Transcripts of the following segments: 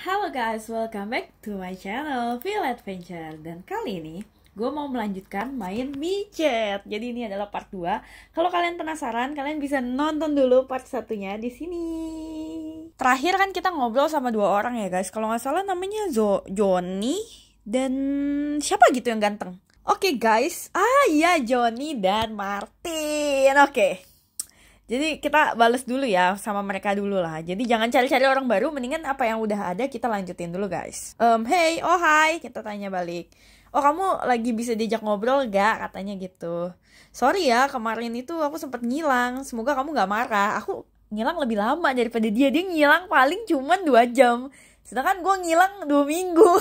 Halo guys, welcome back to my channel Feel Adventure. Dan kali ini gue mau melanjutkan main micet. Jadi ini adalah part 2. Kalau kalian penasaran, kalian bisa nonton dulu part satunya di sini. Terakhir kan kita ngobrol sama 2 orang ya guys. Kalau nggak salah namanya Johnny dan siapa gitu yang ganteng. Oke guys, iya Johnny dan Martin. Oke. Jadi kita bales dulu ya sama mereka dulu lah. Jadi jangan cari-cari orang baru, mendingan apa yang udah ada kita lanjutin dulu guys. Hey, oh hai, kita tanya balik. Oh kamu lagi bisa diajak ngobrol gak? Katanya gitu. Sorry ya, kemarin itu aku sempet ngilang. Semoga kamu gak marah. Aku ngilang lebih lama daripada dia. Dia ngilang paling cuman 2 jam. Sedangkan gue ngilang 2 minggu.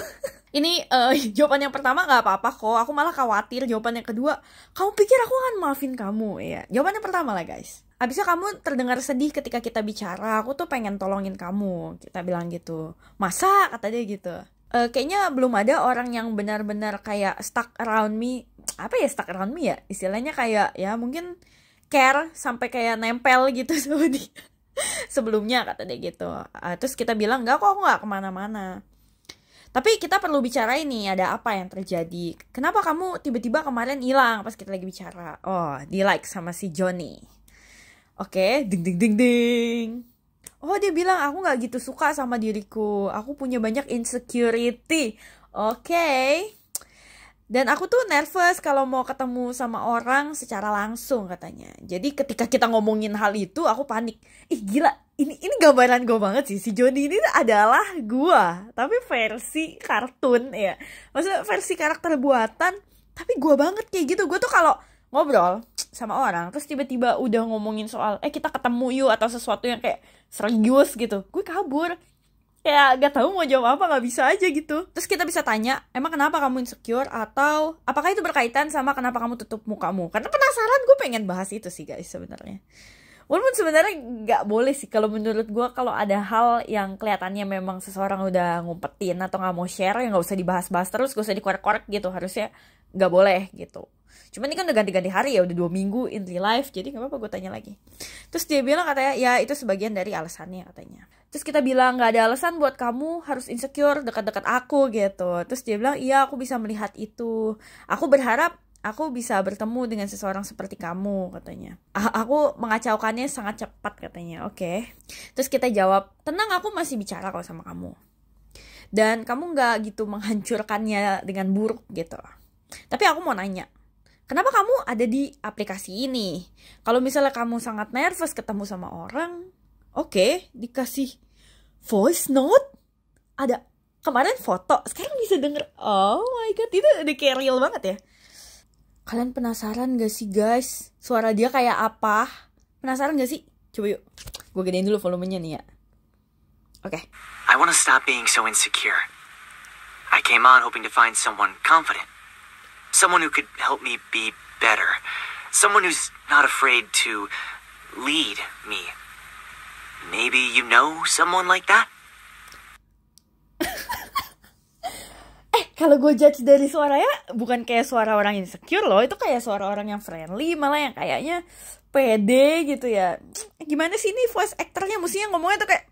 Ini jawaban yang pertama gak apa-apa kok. Aku malah khawatir. Jawaban yang kedua, kamu pikir aku akan maafin kamu? Ya, jawaban yang pertama lah guys. Abisnya kamu terdengar sedih ketika kita bicara. Aku tuh pengen tolongin kamu. Kita bilang gitu. Masa? Kata dia gitu. Kayaknya belum ada orang yang benar-benar kayak stuck around me. Apa ya stuck around me ya? Istilahnya kayak ya mungkin care sampai kayak nempel gitu sama dia. Sebelumnya kata dia gitu. Terus kita bilang enggak kok, aku gak kemana-mana. Tapi kita perlu bicara ini, ada apa yang terjadi? Kenapa kamu tiba-tiba kemarin hilang pas kita lagi bicara? Oh, di like sama si Johnny. Oke, ding ding ding ding. Oh, dia bilang aku gak gitu suka sama diriku. Aku punya banyak insecurity. Oke. Dan aku tuh nervous kalau mau ketemu sama orang secara langsung katanya. Jadi ketika kita ngomongin hal itu, aku panik. Ih gila, ini gambaran gue banget sih. Si Johnny ini adalah gue, tapi versi kartun ya. Maksudnya versi karakter buatan, tapi gue banget kayak gitu. Gue tuh kalau ngobrol sama orang terus tiba-tiba udah ngomongin soal kita ketemu yuk atau sesuatu yang kayak serius gitu, gue kabur, kayak gak tahu mau jawab apa, gak bisa aja gitu. Terus kita bisa tanya, emang kenapa kamu insecure, atau apakah itu berkaitan sama kenapa kamu tutup mukamu? Karena penasaran, gue pengen bahas itu sih guys sebenarnya. Walaupun sebenarnya gak boleh sih kalau menurut gue, kalau ada hal yang kelihatannya memang seseorang udah ngumpetin atau gak mau share, ya gak usah dibahas-bahas terus, gak usah dikorek-korek gitu, harusnya gak boleh gitu. Cuman ini kan udah ganti-ganti hari ya, udah 2 minggu in real life, jadi gak apa-apa gue tanya lagi. Terus dia bilang katanya, ya itu sebagian dari alasannya katanya. Terus kita bilang, gak ada alasan buat kamu harus insecure dekat-dekat aku gitu. Terus dia bilang, iya aku bisa melihat itu. Aku berharap aku bisa bertemu dengan seseorang seperti kamu katanya. Aku mengacaukannya sangat cepat katanya. Oke. Terus kita jawab, tenang aku masih bicara kok sama kamu. Dan kamu gak gitu menghancurkannya dengan buruk gitu. Tapi aku mau nanya, kenapa kamu ada di aplikasi ini? Kalau misalnya kamu sangat nervous ketemu sama orang, oke, dikasih voice note, ada kemarin foto, sekarang bisa denger. Oh my god, itu udah kayak real banget ya. Kalian penasaran gak sih guys, suara dia kayak apa? Penasaran gak sih? Coba yuk, gue gedein dulu volumenya nih ya. Oke. I want to stop being so insecure. I came on hoping to find someone confident. Someone who could help me be better. Someone who's not afraid to lead me. Maybe you know someone like that? Kalau gue judge dari suaranya, bukan kayak suara orang insecure loh. Itu kayak suara orang yang friendly, malah yang kayaknya pede gitu ya. Gimana sih ini voice actornya, mestinya ngomongnya tuh kayak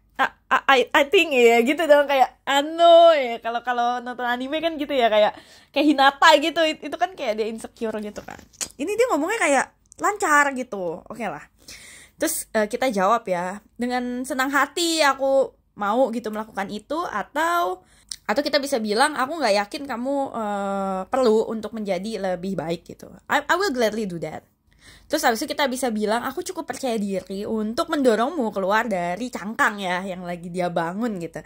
I think ya gitu dong, kayak ano ya. Kalau nonton anime kan gitu ya, kayak Hinata gitu. Itu kan kayak dia insecure gitu kan. Ini dia ngomongnya kayak lancar gitu. Oke lah. Terus kita jawab ya, dengan senang hati aku mau gitu melakukan itu, atau kita bisa bilang aku nggak yakin kamu perlu untuk menjadi lebih baik gitu. I will gladly do that. Terus habis itu kita bisa bilang, aku cukup percaya diri untuk mendorongmu keluar dari cangkang ya yang lagi dia bangun gitu.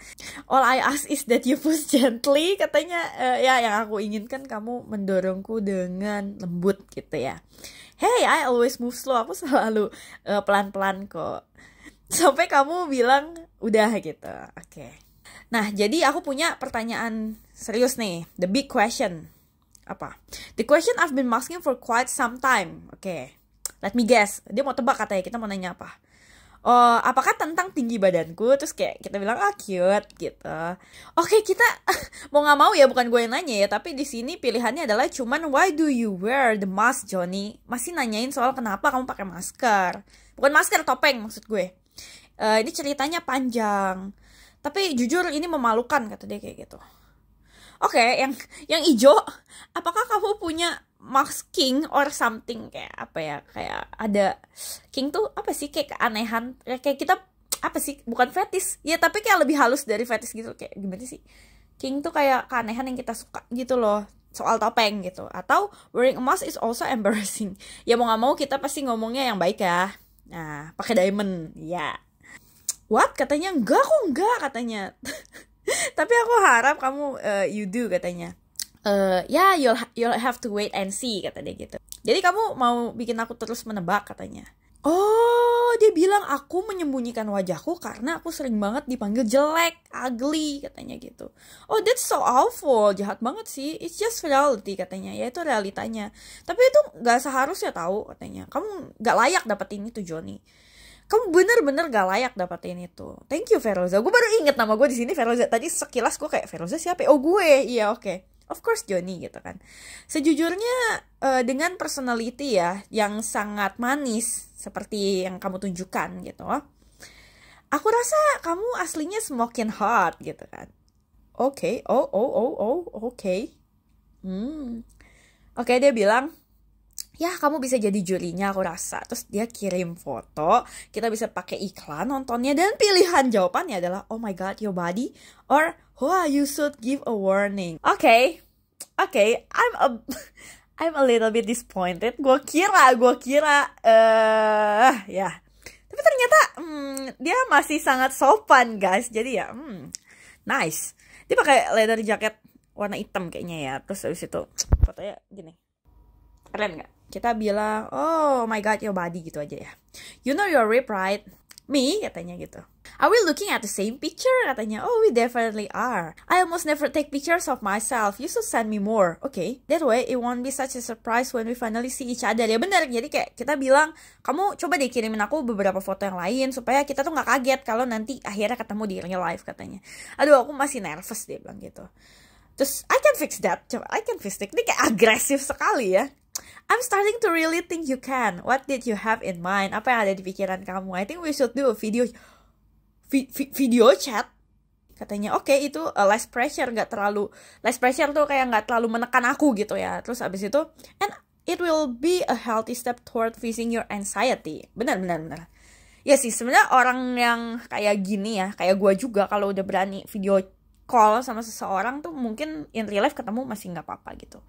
All I ask is that you push gently, katanya. Ya yang aku inginkan kamu mendorongku dengan lembut gitu ya. Hey, I always move slow, aku selalu pelan-pelan kok. Sampai kamu bilang udah gitu. Oke. Nah, jadi aku punya pertanyaan serius nih, the big question. Apa? The question I've been asking for quite some time. Oke. Let me guess. Dia mau tebak katanya, kita mau nanya apa? Oh, apakah tentang tinggi badanku? Terus kayak kita bilang cute gitu. Oke, kita mau nggak mau ya, bukan gue yang nanya ya, tapi di sini pilihannya adalah cuman why do you wear the mask, Johnny? Masih nanyain soal kenapa kamu pakai masker. Bukan masker, topeng maksud gue. Ini ceritanya panjang. Tapi jujur ini memalukan, kata dia kayak gitu. Oke, yang hijau, apakah kamu punya marks king or something, kayak apa ya? Kayak ada king tuh apa sih, kayak keanehan, kayak kita apa sih? Bukan fetis. Ya, tapi kayak lebih halus dari fetis gitu. Kayak gimana sih? King tuh kayak keanehan yang kita suka gitu loh. Soal topeng gitu. Atau wearing a mask is also embarrassing. Ya mau gak mau kita pasti ngomongnya yang baik ya. Nah, pakai diamond. Ya. What? Katanya enggak kok, enggak katanya. Tapi aku harap kamu you do, katanya. Ya, you'll have to wait and see, kata dia gitu. Jadi kamu mau bikin aku terus menebak, katanya. Oh, dia bilang aku menyembunyikan wajahku karena aku sering banget dipanggil jelek, ugly, katanya gitu. Oh, that's so awful, jahat banget sih. It's just reality, katanya. Ya itu realitanya. Tapi itu gak seharusnya tahu, katanya. Kamu gak layak dapetin itu, Johnny. Kamu bener-bener gak layak dapetin itu. Thank you, Feroza. Gue baru inget nama gue di sini, Feroza. Tadi sekilas gue kayak, Feroza siapa? Oh, gue. Iya, oke. Of course, Johnny gitu kan. Sejujurnya dengan personality ya yang sangat manis seperti yang kamu tunjukkan gitu. Aku rasa kamu aslinya smoking hot gitu kan. Oke. Oke. Oke, dia bilang, ya kamu bisa jadi jurinya aku rasa. Terus dia kirim foto, kita bisa pakai iklan nontonnya, dan pilihan jawabannya adalah oh my god your body or wah you should give a warning. Oke, I'm a little bit disappointed. Gue kira ya. Tapi ternyata dia masih sangat sopan guys. Jadi ya nice. Dia pakai leather jacket warna hitam kayaknya ya. Terus habis itu fotonya gini. Keren gak? Kita bilang, oh my god, your body gitu aja ya. You know your rib, right? Me, katanya gitu. Are we looking at the same picture? Katanya, oh we definitely are. I almost never take pictures of myself. You should send me more. Okay, that way it won't be such a surprise when we finally see each other. Ya benar, jadi kayak kita bilang, kamu coba deh kirimin aku beberapa foto yang lain supaya kita tuh gak kaget kalau nanti akhirnya ketemu di real life, katanya. Aduh, aku masih nervous, dia bilang gitu. Terus, I can fix that. Coba, I can fix it. Ini kayak agresif sekali ya. I'm starting to really think you can. What did you have in mind? Apa yang ada di pikiran kamu? I think we should do a video chat. Katanya, oke, itu less pressure, less pressure tuh kayak nggak terlalu menekan aku gitu ya. Terus abis itu, and it will be a healthy step toward facing your anxiety. Benar. Ya sih, sebenarnya orang yang kayak gini ya, kayak gue juga kalau udah berani video call sama seseorang tuh mungkin in real life ketemu masih nggak apa-apa gitu.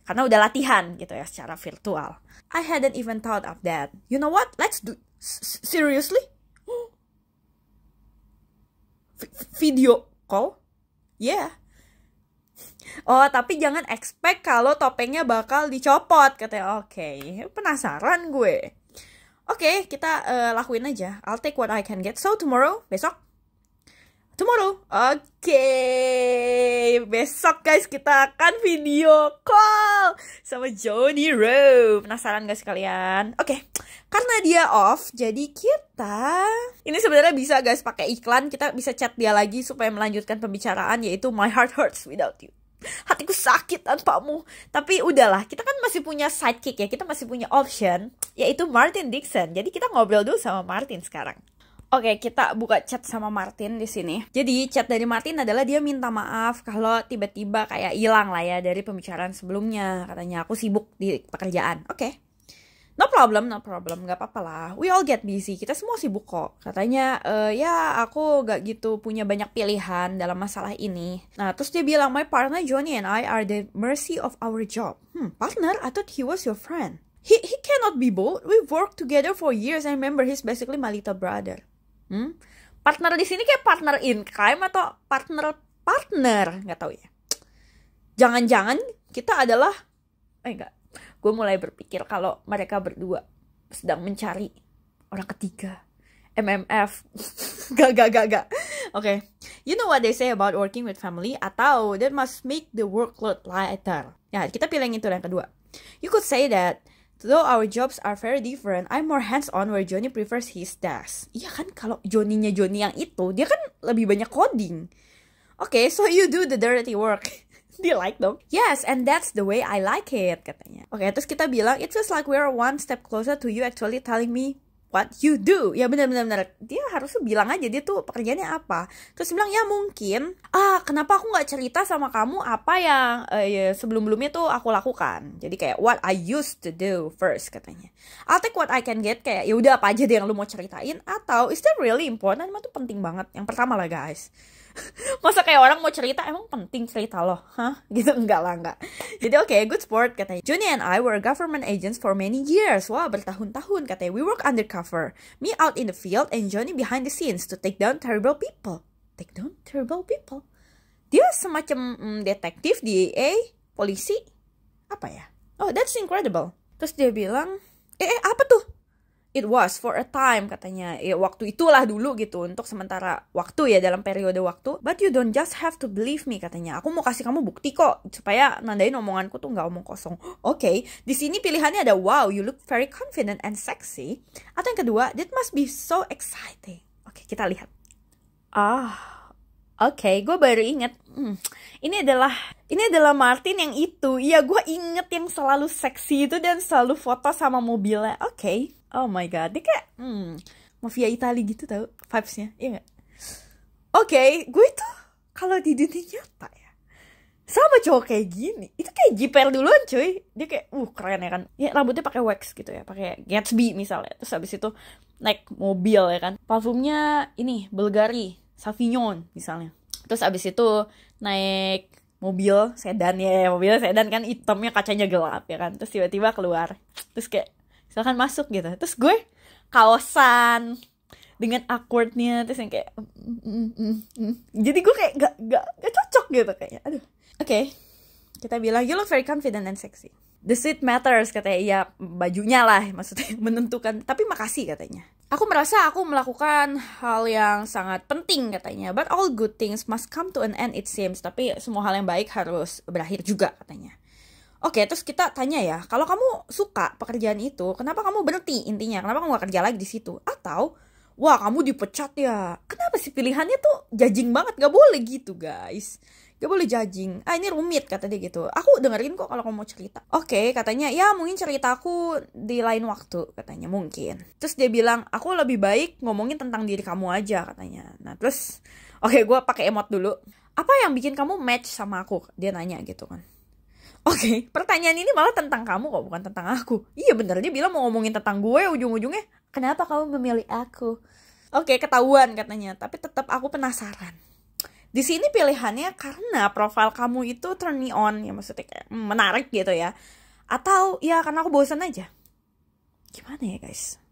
Karena udah latihan gitu ya secara virtual. I hadn't even thought of that. You know what? Let's do... Seriously? Video call? Yeah. Oh, tapi jangan expect kalau topengnya bakal dicopot, katanya. Oke, penasaran gue. Oke, kita lakuin aja. I'll take what I can get. So, tomorrow, besok? Tomorrow. Oke. Besok guys kita akan video call sama Johnny Rowe. Penasaran guys kalian? Oke. Karena dia off, jadi kita ini sebenarnya bisa guys pakai iklan, kita bisa chat dia lagi supaya melanjutkan pembicaraan, yaitu My heart hurts without you. Hatiku sakit tanpamu. Tapi udahlah, kita kan masih punya sidekick ya. Kita masih punya option, yaitu Martin Dixon. Jadi kita ngobrol dulu sama Martin sekarang. Oke, kita buka chat sama Martin di sini. Jadi chat dari Martin adalah dia minta maaf kalau tiba-tiba kayak hilang lah ya dari pembicaraan sebelumnya. Katanya aku sibuk di pekerjaan. Oke. No problem, gak apa-apa lah. We all get busy, kita semua sibuk kok. Katanya, ya aku gak gitu punya banyak pilihan dalam masalah ini. Nah, terus dia bilang, my partner Johnny and I are the mercy of our job. Partner? I thought he was your friend. He cannot be both. We've worked together for years and remember he's basically my little brother. Partner di sini kayak partner in crime atau partner, nggak tahu ya. Jangan-jangan kita adalah, enggak. Gue mulai berpikir kalau mereka berdua sedang mencari orang ketiga, MMF. Gak. Oke. You know what they say about working with family? Atau that must make the workload lighter. Ya, kita pilih yang itu yang kedua. You could say that though our jobs are very different, I'm more hands-on where Johnny prefers his desk. Iya kan, kalau Johnny yang itu, dia kan lebih banyak coding. Okay, so you do the dirty work. Dia like dong. Yes, and that's the way I like it, katanya. Oke, terus kita bilang, it feels like we're one step closer to you actually telling me what you do. Ya benar-benar dia harusnya bilang aja dia tuh pekerjaannya apa. Terus bilang ya mungkin kenapa aku nggak cerita sama kamu apa yang ya, sebelum-belumnya tuh aku lakukan. Jadi kayak what I used to do first katanya. I'll take what I can get, kayak ya udah apa aja deh yang lu mau ceritain, atau is that really important? Emang tuh penting banget. Yang pertama lah guys. Masa kayak orang mau cerita emang penting cerita loh, gitu enggak lah. Jadi oke, good sport katanya. Johnny and I were government agents for many years. Wah, bertahun-tahun katanya. We work undercover, me out in the field and Johnny behind the scenes to take down terrible people. Take down terrible people. Dia semacam detektif, DEA, polisi, apa ya? Oh, that's incredible. Terus dia bilang, apa tuh? It was for a time katanya. Ya waktu itulah dulu gitu, untuk sementara waktu ya, dalam periode waktu. But you don't just have to believe me katanya. Aku mau kasih kamu bukti kok, supaya nandain omonganku tuh nggak omong kosong. Oke, di sini pilihannya ada wow, you look very confident and sexy. Atau yang kedua, that must be so exciting. Oke, kita lihat. Oke, gue baru inget. Ini adalah Martin yang itu. Iya, gue inget yang selalu seksi itu dan selalu foto sama mobilnya. Oke. Oh my god, dia kayak mafia Itali gitu tau vibes-nya, iya gak? Oke, gue tuh kalau di dunia nyata ya sama cowok kayak gini, itu kayak jiper duluan cuy. Dia kayak keren ya kan. Ya rambutnya pakai wax gitu ya, pakai Gatsby misalnya. Terus habis itu naik mobil ya kan. Parfumnya ini Bulgari, Sauvignon misalnya. Terus habis itu naik mobil sedan ya, mobil sedan kan hitamnya kacanya gelap ya kan. Terus tiba-tiba keluar. Terus kayak silakan masuk gitu. Terus gue kaosan dengan awkwardnya, terus yang kayak jadi gue kayak gak cocok gitu kayaknya. Aduh. Oke. Kita bilang you look very confident and sexy. The suit matters katanya. Ya bajunya lah maksudnya menentukan. Tapi makasih katanya. Aku merasa aku melakukan hal yang sangat penting katanya. But all good things must come to an end it seems. Tapi semua hal yang baik harus berakhir juga katanya. Oke, terus kita tanya ya, kalau kamu suka pekerjaan itu, kenapa kamu berhenti intinya? Kenapa kamu gak kerja lagi di situ? Atau, wah kamu dipecat ya? Kenapa sih pilihannya tuh judging banget? Gak boleh gitu guys. Gak boleh judging. Ini rumit kata dia gitu. Aku dengerin kok kalau kamu mau cerita. Oke, katanya ya mungkin ceritaku di lain waktu katanya mungkin. Terus dia bilang, aku lebih baik ngomongin tentang diri kamu aja katanya. Nah terus, oke gue pakai emot dulu. Apa yang bikin kamu match sama aku? Dia nanya gitu kan. Oke, pertanyaan ini malah tentang kamu kok, bukan tentang aku. Iya bener, dia bilang mau ngomongin tentang gue, ujung-ujungnya kenapa kamu memilih aku? Oke, ketahuan katanya, tapi tetap aku penasaran. Di sini pilihannya karena profil kamu itu turn me on, ya maksudnya kayak menarik gitu ya. Atau ya karena aku bosan aja. Gimana ya guys?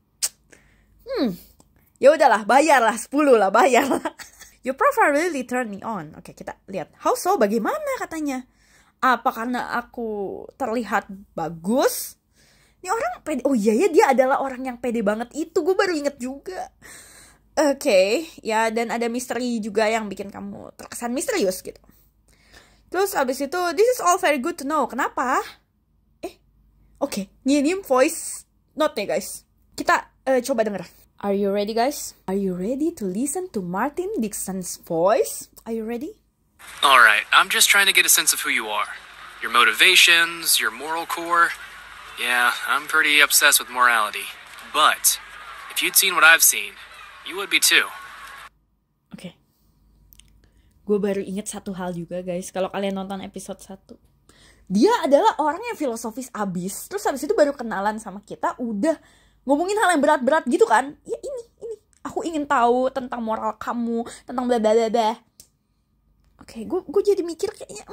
Ya udahlah, bayarlah 10 lah, bayarlah. Your profile really turn me on. Oke, kita lihat. How so? Bagaimana katanya? Apa karena aku terlihat bagus? Ini orang pede. Oh iya ya, dia adalah orang yang pede banget itu. Gue baru inget juga. Oke, ya dan ada misteri juga yang bikin kamu terkesan misterius gitu. Terus abis itu, this is all very good to know. Kenapa? Oke, ngirim voice note nih guys. Kita coba denger. Are you ready guys? Are you ready to listen to Martin Dixon's voice? Are you ready? Alright, I'm just trying to get a sense of who you are. Your motivations, your moral core. Yeah, I'm pretty obsessed with morality. But, if you'd seen what I've seen, you would be too. Oke. Gue baru inget satu hal juga guys, kalau kalian nonton episode 1. Dia adalah orang yang filosofis abis. Terus habis itu baru kenalan sama kita, udah ngomongin hal yang berat-berat gitu kan. Ya ini. Aku ingin tahu tentang moral kamu, tentang bla bla bla. Oke, gue jadi mikir kayaknya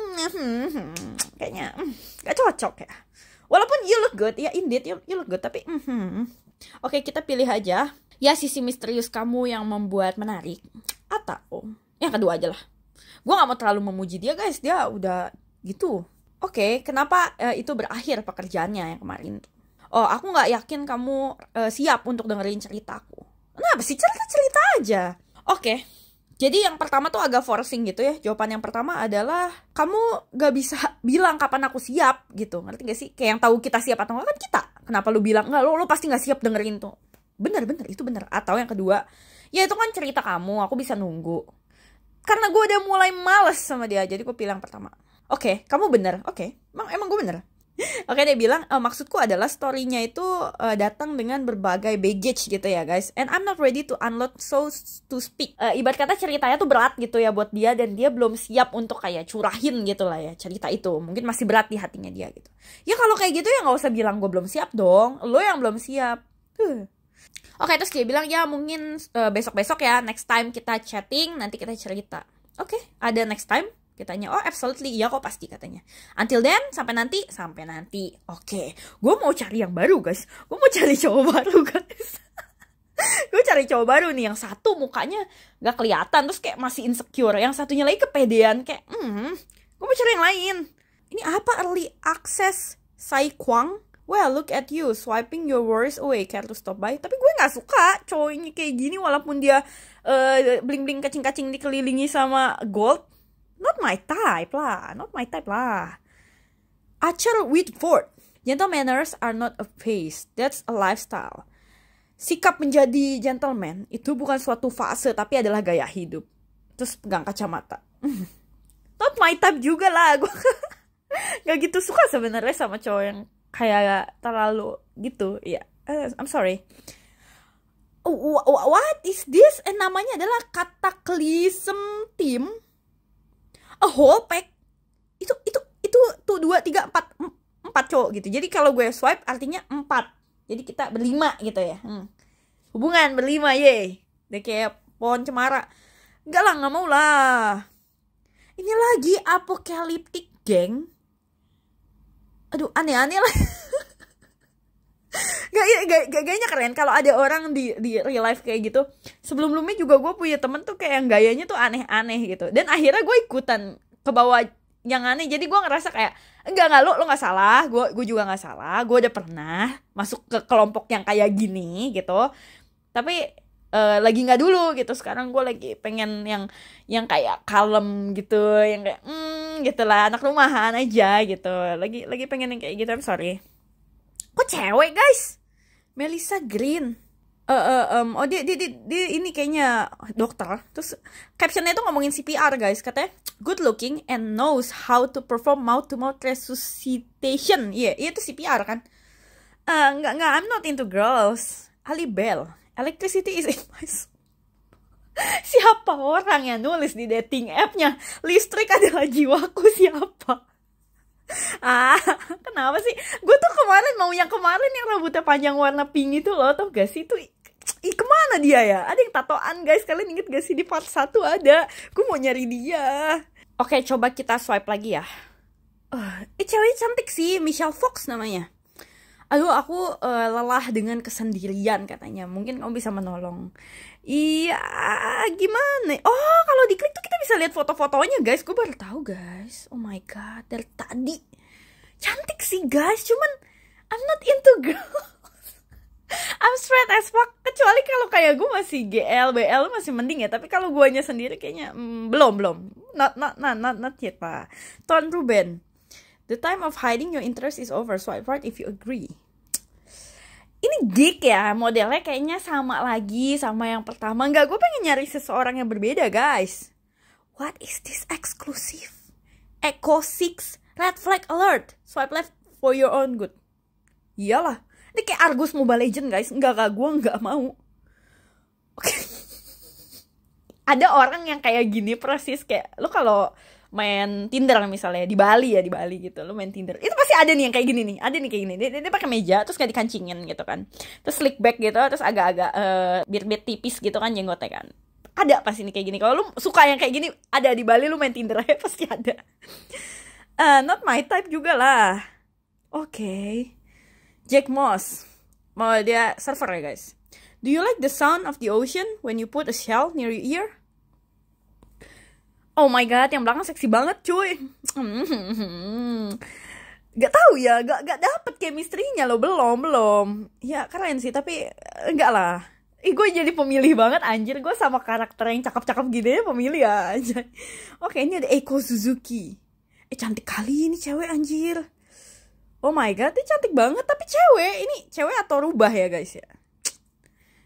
gak cocok ya. Walaupun you look good, ya indeed you look good, tapi Oke, kita pilih aja ya sisi misterius kamu yang membuat menarik. Atau yang kedua aja lah. Gue gak mau terlalu memuji dia guys, dia udah gitu. Oke, kenapa itu berakhir pekerjaannya yang kemarin tuh? Oh, aku gak yakin kamu siap untuk dengerin ceritaku. Kenapa sih? Cerita aja. Oke. Jadi yang pertama tuh agak forcing gitu ya. Jawaban yang pertama adalah kamu gak bisa bilang kapan aku siap gitu. Ngerti gak sih? Kayak yang tahu kita siap atau enggak kan kita. Kenapa lu bilang enggak, lu pasti gak siap dengerin tuh. Bener, itu bener. Atau yang kedua, ya itu kan cerita kamu, aku bisa nunggu. Karena gue udah mulai males sama dia, jadi gue pilih yang pertama. Oke, kamu bener. Oke, emang gue bener. Oke, dia bilang, maksudku adalah story-nya itu datang dengan berbagai baggage gitu ya guys. And I'm not ready to unload so to speak. Ibarat kata ceritanya tuh berat gitu ya buat dia. Dan dia belum siap untuk kayak curahin gitu lah ya cerita itu. Mungkin masih berat di hatinya dia gitu. Ya kalau kayak gitu ya gak usah bilang gue belum siap dong. Lo yang belum siap. Oke, terus dia bilang ya mungkin besok-besok ya. Next time kita chatting, nanti kita cerita. Oke, ada next time. Katanya, oh absolutely, iya kok pasti katanya. Until then, sampai nanti. Oke, gue mau cari yang baru guys. Gue mau cari cowok baru guys. Gue cari cowok baru nih. Yang satu mukanya gak kelihatan, terus kayak masih insecure. Yang satunya lagi kepedean, kayak gue mau cari yang lain. Ini apa early access Sai Kwang? Well, look at you, swiping your worries away, care to stop by. Tapi gue gak suka cowoknya kayak gini, walaupun dia bling-bling kacing-kacing dikelilingi sama gold. Not my type lah. Archer Whitford. Gentle manners are not a phase, that's a lifestyle. Sikap menjadi gentleman itu bukan suatu fase, tapi adalah gaya hidup. Terus pegang kacamata. Not my type juga lah. Gue gak gitu suka sebenarnya sama cowok yang kayak terlalu gitu. Ya, I'm sorry. What is this? Namanya adalah Cataclysm Team. A whole pack. Itu tuh 2, 3, 4 cowok gitu. Jadi kalau gue swipe artinya 4. Jadi kita berlima gitu ya. Hubungan berlima, ye. Udah kayak pohon cemara. Enggak lah, gak mau lah. Ini lagi apocalyptic gang. Aduh, aneh-aneh lah. Gayanya keren. Kalau ada orang di real life kayak gitu. Sebelum-sebelumnya juga gue punya temen tuh kayak yang gayanya tuh aneh-aneh gitu. Dan akhirnya gue ikutan ke bawah yang aneh. Jadi gue ngerasa kayak enggak lo gak salah. Gue juga gak salah. Gue udah pernah masuk ke kelompok yang kayak gini gitu. Tapi lagi gak dulu gitu. Sekarang gue lagi pengen yang kayak kalem gitu. Yang kayak gitu lah, anak rumahan aja gitu. Lagi pengen yang kayak gitu. I'm sorry. Kok cewek guys? Melissa Green. Dia ini kayaknya dokter. Terus captionnya tuh ngomongin CPR guys. Katanya good looking and knows how to perform mouth to mouth resuscitation. Iya itu CPR kan. Enggak, I'm not into girls. Ali Bell, electricity is in my soul. Siapa orang yang nulis di dating app-nya listrik adalah jiwaku? Siapa? Kenapa sih? Gue tuh kemarin yang rambutnya panjang warna pink itu loh, tau gak sih? Itu kemana dia ya? Ada yang tatoan guys, kalian inget gak sih di part 1 ada? Gue mau nyari dia. Oke, coba kita swipe lagi ya. Ceweknya cantik sih, Michelle Fox namanya. Aduh, aku lelah dengan kesendirian katanya. Mungkin kamu bisa menolong. Iya, gimana? Oh, kalau diklik tuh kita bisa lihat foto-fotonya guys. Gue baru tahu guys. Oh my god, dari tadi cantik sih guys. Cuman I'm not into girls. I'm straight as fuck. Kecuali kalau kayak gue masih GL, BL masih mending ya. Tapi kalau guanya sendiri kayaknya belum. Not yet lah. Ton Ruben. The time of hiding your interest is over. Swipe right if you agree. Ini geek ya, modelnya kayaknya sama lagi sama yang pertama. Enggak, gue pengen nyari seseorang yang berbeda guys. What is this exclusive? Echo 6 red flag alert. Swipe left for your own good. Iyalah, ini kayak Argus Mobile Legends guys. Enggak, gue enggak mau. Oke. Ada orang yang kayak gini persis kayak lu kalau main Tinder misalnya di Bali gitu, lu main Tinder itu pasti ada nih yang kayak gini nih, dia pakai meja terus kayak dikancingin gitu kan, terus slick back gitu, terus agak-agak beard tipis gitu kan jenggotnya kan, ada pasti nih kayak gini. Kalau lu suka yang kayak gini, ada di Bali lu main Tinder aja pasti ada. Not my type juga lah. Oke. Jack Moss, mau dia server ya guys. Do you like the sound of the ocean when you put a shell near your ear? Oh my god, yang belakang seksi banget cuy. Gak tahu ya, gak dapet chemistry-nya lo, belum. Ya keren sih, tapi enggak lah. Gue jadi pemilih banget anjir. Gue sama karakter yang cakep-cakep gitu ya, pemilih aja. Oke, ini ada Eiko Suzuki. Cantik kali ini cewek anjir. Oh my god, dia cantik banget. Tapi cewek, ini cewek atau rubah ya guys ya.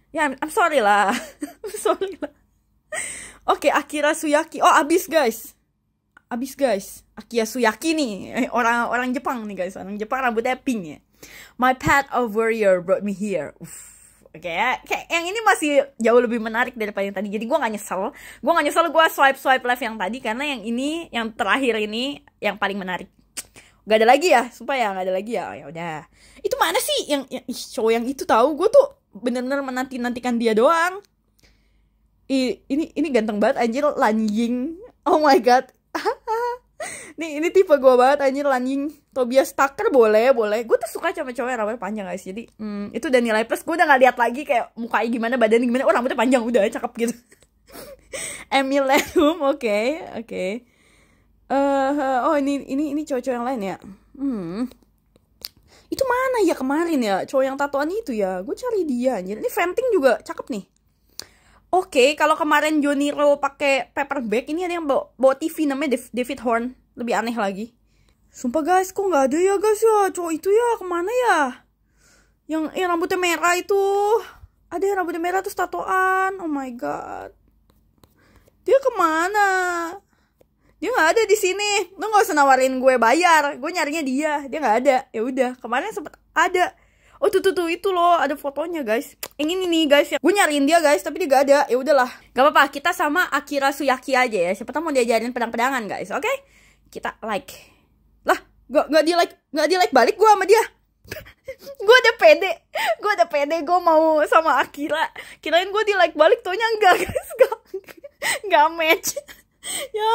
Ya, I'm sorry lah. Oke, Akira Suyaki. Oh, abis guys. abis guys. Akiya Suyaki nih, orang Jepang nih guys, orang Jepang rambutnya pink ya. My path of warrior brought me here. Oke, kayak yang ini masih jauh lebih menarik daripada yang tadi. Jadi gue nggak nyesel. Gue swipe left yang tadi karena yang ini, yang terakhir ini yang paling menarik. Gak ada lagi ya, sumpah ya, gak ada lagi ya. Ya udah. Itu mana sih yang show yang itu tahu? Gue tuh bener-bener menantikan dia doang. Ini ganteng banget anjir, Lanying. Oh my god. Ini tipe gue banget anjir, Lanying. Tobias Tucker boleh. Gue tuh suka sama cowok yang rambutnya panjang guys. Jadi itu udah nilai plus. Gue udah gak lihat lagi kayak mukanya gimana, badannya gimana. Oh rambutnya panjang, udah cakep gitu. Emil Lehum, oke. Oh ini cowok-cowok yang lain ya. Itu mana ya kemarin ya, cowok yang tatoan itu ya. Gue cari dia anjir. Ini Venting juga cakep nih. Oke, kalau kemarin Joniro pakai paperback, ini ada yang bawa TV namanya David Horn. Lebih aneh lagi. Sumpah guys, kok nggak ada ya guys ya, cowok itu ya, kemana ya? Yang rambutnya merah itu. Ada yang rambutnya merah terus tatoan. Oh my god. Dia kemana? Dia nggak ada di sini. Lu nggak usah nawarin gue bayar. Gue nyarinya dia nggak ada. Ya udah, kemarin sempet ada. Oh tuh itu loh, ada fotonya guys. Yang ini nih guys ya. Gue nyariin dia guys, tapi dia gak ada. Ya udahlah. Gak apa-apa, kita sama Akira Suyaki aja ya. Siapa tahu mau diajarin pedang-pedangan guys. Oke? Kita like. Lah, gak di like balik gue sama dia. Gue udah pede. Gue mau sama Akira. Kirain gue di like balik, taunya enggak guys. Gak match. Ya,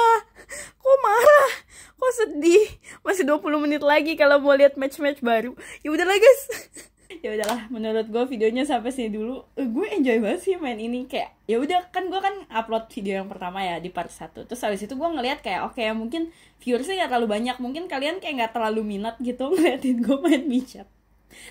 kok marah, kok sedih. Masih 20 menit lagi kalau mau lihat match-match baru. Ya udahlah guys. Ya udahlah, menurut gue videonya sampai sini dulu. Gue enjoy banget sih main ini, kayak ya udah kan gue kan upload video yang pertama ya di part 1. Terus habis itu gue ngeliat kayak oke, mungkin viewersnya gak terlalu banyak, mungkin kalian kayak gak terlalu minat gitu ngeliatin gue main micet.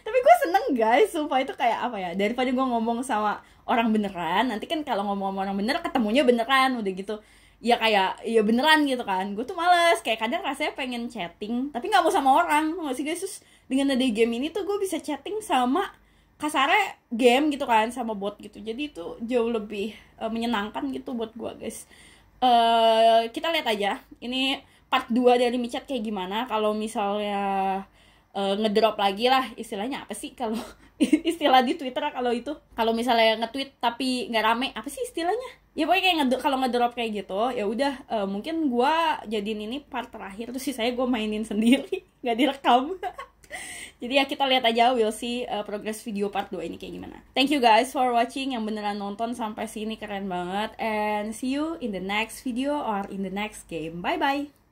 Tapi gue seneng guys, sumpah itu kayak apa ya, daripada gue ngomong sama orang beneran. Nanti kan kalau ngomong sama orang bener ketemunya beneran, udah gitu ya kayak ya beneran gitu kan. Gue tuh males, kayak kadang rasanya pengen chatting tapi nggak mau sama orang, nggak sih guys. Terus dengan ada game ini tuh gue bisa chatting sama kasarnya game gitu kan, sama bot gitu. Jadi itu jauh lebih menyenangkan gitu buat gue guys. Kita lihat aja ini part 2 dari micet kayak gimana. Kalau misalnya ngedrop lagi lah, istilahnya apa sih kalau istilah di Twitter kalau misalnya nge-tweet tapi nggak rame, apa sih istilahnya ya, pokoknya kayak kalau ngedrop kayak gitu ya udah, mungkin gue jadiin ini part terakhir, terus sisanya gue mainin sendiri nggak direkam. Jadi ya kita lihat aja, we'll see progress video part 2 ini kayak gimana. Thank you guys for watching, yang beneran nonton sampai sini keren banget, and see you in the next video or in the next game. Bye bye.